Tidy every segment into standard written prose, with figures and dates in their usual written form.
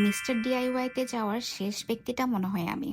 Mister ডিআইওয়াইতে যাওয়ার শেষ ব্যক্তিটা মনে হয় আমি।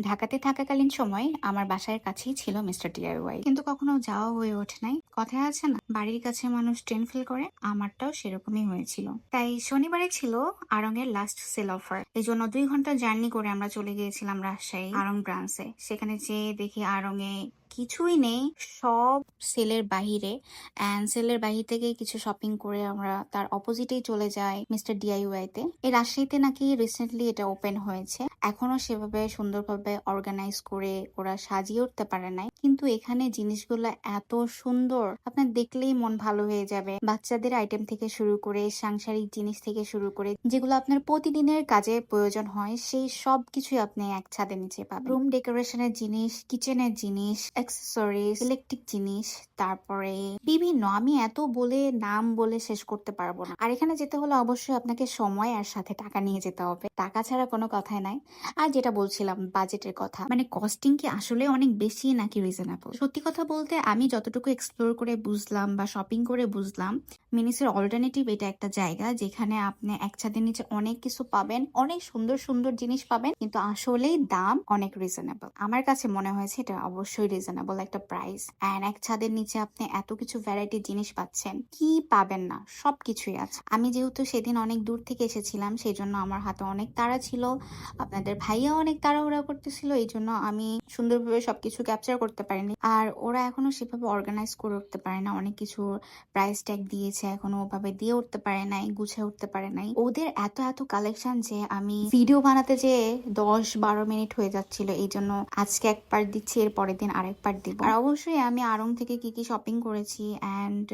ঢাকাতে থাকাকালীন সময় আমার বাসার কাছেই ছিল মিস্টার ডিআইওয়াই, কিন্তু কখনো যাওয়া হয়ে ওঠে নাই। কথায় আছে না, বাড়ির কাছে মানুষ ট্রেন ফিল করে, আমারটাও সেরকমই হয়েছিল। তাই শনিবারে ছিল আড়ং এর লাস্ট সেল অফার, এই জন্য 2 ঘন্টা জার্নি করে আমরা চলে গিয়েছিলাম রাজশাহী আড়ং ব্রাঞ্চে। সেখানে যেয়ে দেখি আড়ং এ কিছুই নেই, সব সেলের বাহিরে। অ্যান্ড সেলের বাহির থেকে কিছু শপিং করে আমরা তার অপোজিটেই চলে যাই মিস্টার ডিআইওয়াই তে। এই রাজশাহীতে নাকি রিসেন্টলি এটা ওপেন হয়েছে, এখনো সেভাবে সুন্দরভাবে অর্গানাইজ করে ওরা সাজিয়ে উঠতে পারে নাই, কিন্তু এখানে জিনিসগুলো এত সুন্দর, আপনার দেখলেই মন ভালো হয়ে যাবে। বাচ্চাদের আইটেম থেকে শুরু করে সাংসারিক জিনিস থেকে শুরু করে যেগুলো আপনার প্রতিদিনের কাজে প্রয়োজন হয়, সেই সব কিছুই আপনি এক ছাদের নিচে পাবেন। রুম ডেকোরেশনের জিনিস, কিচেনের জিনিস, অ্যাক্সেসরিজ, ইলেকট্রিক জিনিস, তারপরে বিভিন্ন, আমি এত বলে নাম বলে শেষ করতে পারবো না। আর এখানে যেতে হলে অবশ্যই আপনাকে সময় আর সাথে টাকা নিয়ে যেতে হবে, টাকা ছাড়া কোনো কথাই নাই। আর যেটা বলছিলাম বাজেটের কথা, মানে কস্টিং কি আসলে অনেক বেশি নাকি রিজনেবল? সত্যি কথা বলতে আমি যতটুকু এক্সপ্লোর করে বুঝলাম বা শপিং করে বুঝলাম, মিনিসের অল্টারনেটিভ এটা একটা জায়গা যেখানে আপনি এক ছাদের নিচে অনেক কিছু পাবেন, অনেক সুন্দর সুন্দর জিনিস পাবেন, কিন্তু আসলেই দাম অনেক রিজনেবল। আমার কাছে মনে হয়েছে এটা অবশ্যই রিজনেবল একটা প্রাইস। অ্যান্ড এক ছাদের নিচে আপনি এত কিছু ভ্যারাইটি জিনিস পাচ্ছেন, কি পাবেন না, সবকিছুই আছে। আমি যেহেতু সেদিন অনেক দূর থেকে এসেছিলাম, সেই জন্য আমার হাতে অনেক তাড়া ছিল, আপনাদের ভাইয়া অনেক তাড়াহুড়া করতেছিল, এই জন্য আমি সুন্দরভাবে সবকিছু ক্যাপচার করতে পারিনি। আর ওরা এখনো সেভাবে অর্গানাইজ করে উঠতে পারে না, অনেক কিছু প্রাইস ট্যাগ দিয়েছে, এখনো ওভাবে দিয়ে উঠতে পারে নাই, গুছিয়ে উঠতে পারে নাই। ওদের এত এত কালেকশন যে আমি ভিডিও বানাতে যে 10-12 মিনিট হয়ে যাচ্ছিল, এই জন্য আজকে এক পার্ট দিচ্ছি, এর পরের দিন আরেক পার্ট দিব। আর অবশ্যই আমি আড়ং থেকে কি কি শপিং করেছি অ্যান্ড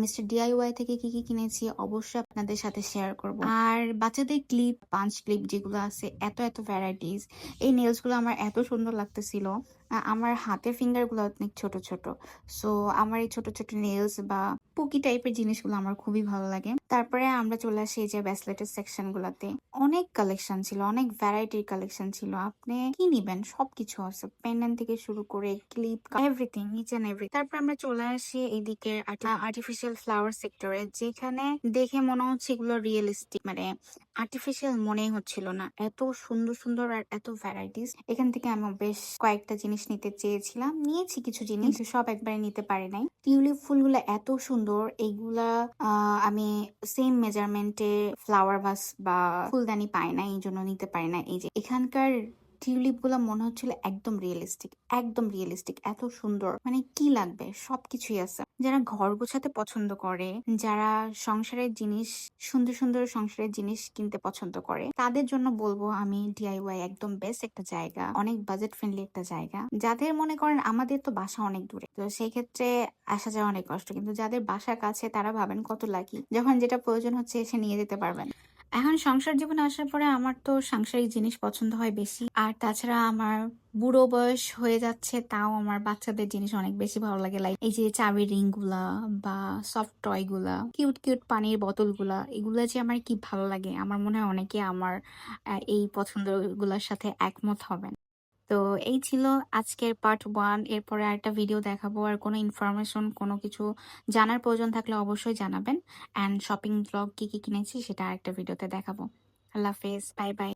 মিস্টার ডিআইওয়াই থেকে কি কি কিনেছি অবশ্যই আপনাদের সাথে শেয়ার করব। আর বাচ্চাদের ক্লিপ, পাঞ্চ ক্লিপ যেগুলো আছে, এত এত ভ্যারাইটিস। এই নেলস গুলো আমার এত সুন্দর লাগতেছিল। আমার হাতের ফিঙ্গার গুলো অনেক ছোট ছোট, সো আমার এই ছোট ছোট নেলস বা পুকি টাইপের জিনিসগুলো আমার খুবই ভালো লাগে। তারপরে আমরা চলে আসি এই যে ব্যাসলেটের সেকশন গুলাতে, অনেক কালেকশন ছিল, অনেক ভ্যারাইটির কালেকশন ছিল। আপনি কি নিবেন সবকিছু আছে, পেন্ডেন্ট থেকে শুরু করে clip, everything, each and every. তারপর আমরা চলে আসি এইদিকে আর্টিফিশিয়াল ফ্লাওয়ার সেক্টরে, যেখানে দেখে মনে হচ্ছে এগুলো রিয়েলিস্টিক, মানে আর্টিফিশিয়াল মনেই হচ্ছিল না, এত সুন্দর সুন্দর আর এত ভ্যারাইটিস। এখান থেকে আমি বেশ কয়েকটা জিনিস নিতে চেয়েছিলাম, নিয়েছি কিছু জিনিস, কিন্তু সব একবারে নিতে পারি নাই। টিউলিপ ফুলগুলো এত সুন্দর, এইগুলা আমি সেম মেজারমেন্টে ফ্লাওয়ার ভাস বা ফুলদানি পাই না, এই জন্য নিতে পারি না। এই যে এখানকার টিউলিপ গুলা মনে হচ্ছিল একদম রিয়েলিস্টিক, একদম রিয়েলিস্টিক, এত সুন্দর, মানে কি লাগবে সবকিছুই আছে। যারা ঘর গোছাতে পছন্দ করে, যারা সংসারের জিনিস, সুন্দর সুন্দর সংসারের জিনিস কিনতে পছন্দ করে, তাদের জন্য বলবো আমি ডিআইওয়াই একদম বেস্ট একটা জায়গা, অনেক বাজেট ফ্রেন্ডলি একটা জায়গা। যাদের মনে করেন, আমাদের তো বাসা অনেক দূরে, তো সেই ক্ষেত্রে আসা যাওয়া অনেক কষ্ট, কিন্তু যাদের বাসা কাছে তারা ভাবেন কত লাকি, যখন যেটা প্রয়োজন হচ্ছে এসে নিয়ে যেতে পারবেন। এখন সংসার জীবনে আসার পরে আমার তো সাংসারিক জিনিস পছন্দ হয় বেশি, আর তাছাড়া আমার বুড়ো বয়স হয়ে যাচ্ছে, তাও আমার বাচ্চাদের জিনিস অনেক বেশি ভালো লাগে। লাইক এই যে চাবির রিং গুলা বা সফট টয় গুলা, কিউট কিউট পানির বোতল গুলা, এগুলা যে আমার কি ভালো লাগে। আমার মনে হয় অনেকে আমার এই পছন্দ গুলার সাথে একমত হবেন। তো এই ছিল আজকের পার্ট 1। এরপরে আরেকটা ভিডিও দেখাবো। আর কোনো ইনফরমেশন, কোনো কিছু জানার প্রয়োজন থাকলে অবশ্যই জানাবেন। অ্যান্ড শপিং ব্লগ কি কি কিনেছি সেটা আরেকটা ভিডিওতে দেখাবো। আল্লাহ হাফেজ, বাই বাই।